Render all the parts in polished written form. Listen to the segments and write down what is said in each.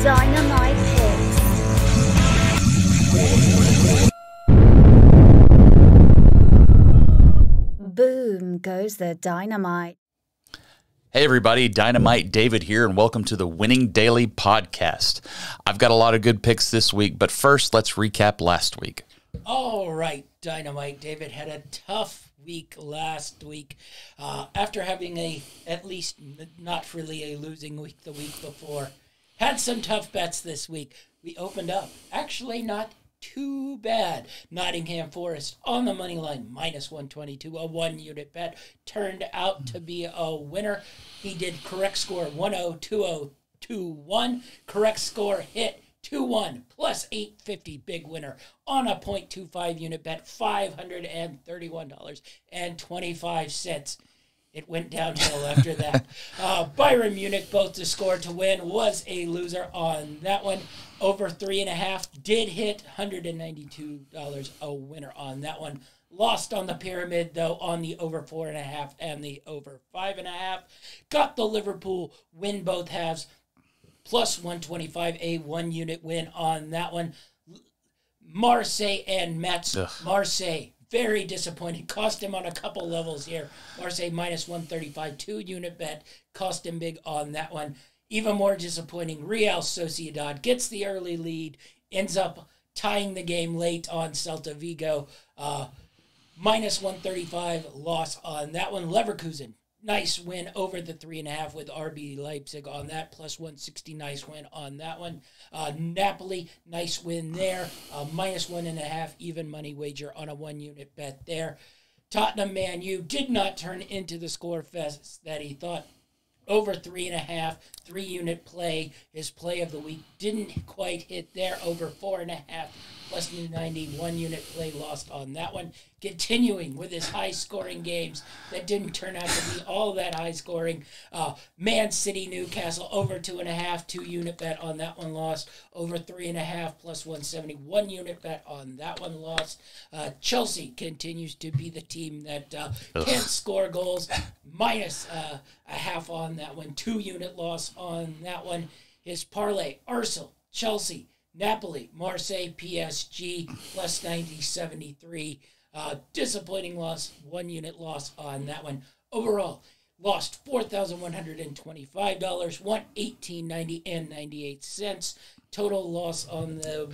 Dynamite Picks. Boom goes the dynamite. Hey everybody, Dynamite David here, and welcome to the Winning Daily Podcast. I've got a lot of good picks this week, but first let's recap last week. All right, Dynamite David had a tough week last week after having at least not really a losing week the week before. Had some tough bets this week. We opened up, actually not too bad. Nottingham Forest on the money line, minus 122, a one-unit bet. Turned out to be a winner. He did correct score 1-0-2-0-2-1. Correct score hit 2-1 plus 850, big winner on a 0.25 unit bet, $531.25. It went downhill after that. Bayern Munich, both to score to win, was a loser on that one. Over 3.5 did hit $192, a winner on that one. Lost on the pyramid, though, on the over 4.5 and the over 5.5. Got the Liverpool win both halves, plus 125, a one-unit win on that one. Marseille and Metz. Marseille, very disappointing. Cost him on a couple levels here. Marseille minus 135, two-unit bet. Cost him big on that one. Even more disappointing, Real Sociedad gets the early lead, ends up tying the game late on Celta Vigo. Minus 135 loss on that one. Leverkusen, nice win over the 3.5 with RB Leipzig on that. Plus 160, nice win on that one. Napoli, nice win there. Minus 1.5, even money wager on a one-unit bet there. Tottenham Man U did not turn into the score fest that he thought. Over 3.5, three-unit play. His play of the week didn't quite hit there. Over 4.5, plus 90, one-unit play lost on that one. Continuing with his high-scoring games that didn't turn out to be all that high-scoring. Man City, Newcastle, over 2.5, two-unit bet on that one lost. Over 3.5, plus 170, one-unit bet on that one lost. Chelsea continues to be the team that can't score goals. Minus a half on that one. Two-unit loss on that one. His parlay, Arsenal, Chelsea, Napoli, Marseille, PSG, plus 90, 73. Disappointing loss, one-unit loss on that one. Overall, lost $4,125, $118.90 and 98 cents. Total loss on the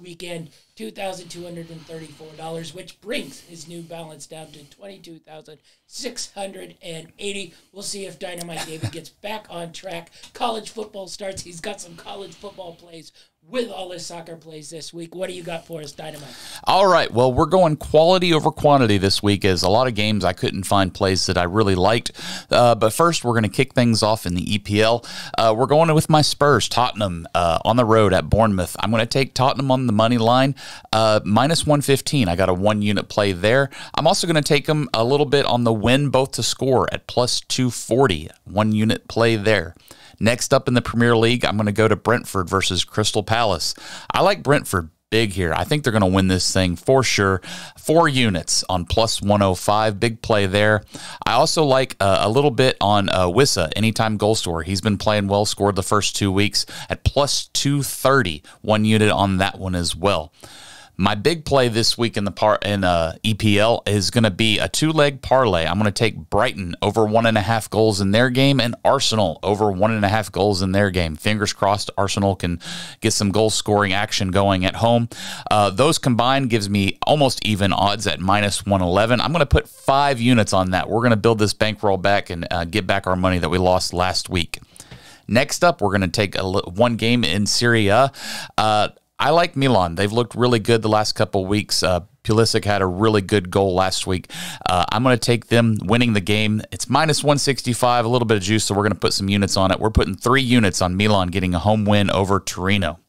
weekend, $2,234, which brings his new balance down to $22,680. We'll see if Dynamite David gets back on track. College football starts. He's got some college football plays with all his soccer plays this week. What do you got for us, Dynamite? All right, well, we're going quality over quantity this week, as a lot of games I couldn't find plays that I really liked. But first, we're going to kick things off in the EPL. We're going with my Spurs, Tottenham, on the road at Bournemouth. I'm going to take Tottenham on the money line, minus 115. I got a one-unit play there. I'm also going to take them a little bit on the win, both to score at plus 240. One-unit play there. Next up in the Premier League, I'm going to go to Brentford versus Crystal Palace. I like Brentford big here. I think they're going to win this thing for sure. 4 units on plus 105. Big play there. I also like a little bit on Wissa, anytime goal scorer. He's been playing well, scored the first 2 weeks at plus 230. 1 unit on that one as well. My big play this week in the EPL is going to be a 2-leg parlay. I'm going to take Brighton over 1.5 goals in their game and Arsenal over 1.5 goals in their game. Fingers crossed Arsenal can get some goal scoring action going at home. Those combined gives me almost even odds at minus 111. I'm going to put 5 units on that. We're going to build this bankroll back and get back our money that we lost last week. Next up, we're going to take one game in Serie A. I like Milan. They've looked really good the last couple of weeks. Pulisic had a really good goal last week. I'm going to take them winning the game. It's minus 165, a little bit of juice, so we're going to put some units on it. We're putting 3 units on Milan getting a home win over Torino.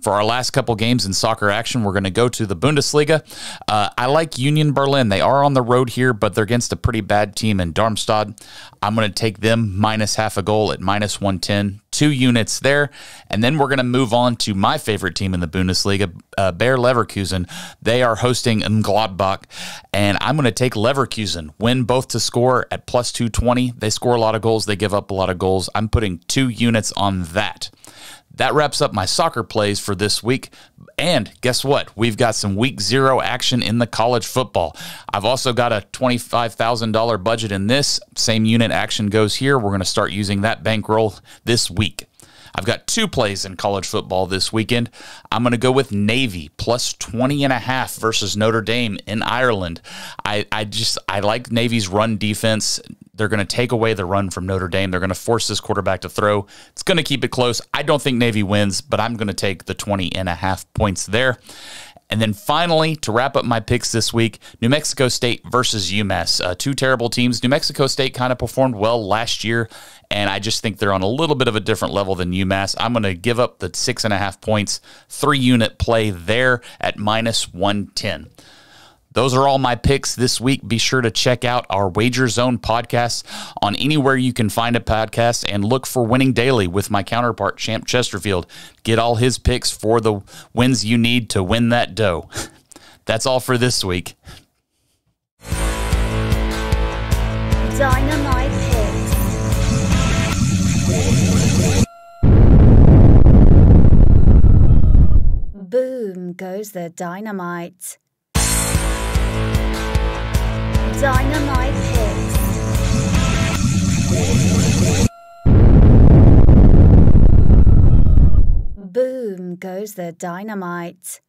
For our last couple games in soccer action, we're going to go to the Bundesliga. I like Union Berlin. They are on the road here, but they're against a pretty bad team in Darmstadt. I'm going to take them minus half a goal at minus 110, 2 units there. And then we're going to move on to my favorite team in the Bundesliga, Bayer Leverkusen. They are hosting Gladbach, and I'm going to take Leverkusen, win both to score at plus 220. They score a lot of goals. They give up a lot of goals. I'm putting 2 units on that. That wraps up my soccer plays for this week. And guess what? We've got some week 0 action in the college football. I've also got a $25,000 budget in this. Same unit action goes here. We're going to start using that bankroll this week. I've got 2 plays in college football this weekend. I'm going to go with Navy plus 20.5 versus Notre Dame in Ireland. I like Navy's run defense. They're going to take away the run from Notre Dame. They're going to force this quarterback to throw. It's going to keep it close. I don't think Navy wins, but I'm going to take the 20.5 points there. And then finally, to wrap up my picks this week, New Mexico State versus UMass. 2 terrible teams. New Mexico State kind of performed well last year, and I just think they're on a little bit of a different level than UMass. I'm going to give up the 6.5 points, 3-unit play there at minus 110. Those are all my picks this week. Be sure to check out our Wager Zone podcast on anywhere you can find a podcast, and look for Winning Daily with my counterpart, Champ Chesterfield. Get all his picks for the wins you need to win that dough. That's all for this week. Dynamite Picks. Boom goes the dynamite. Dynamite Picks. Boom goes the dynamite.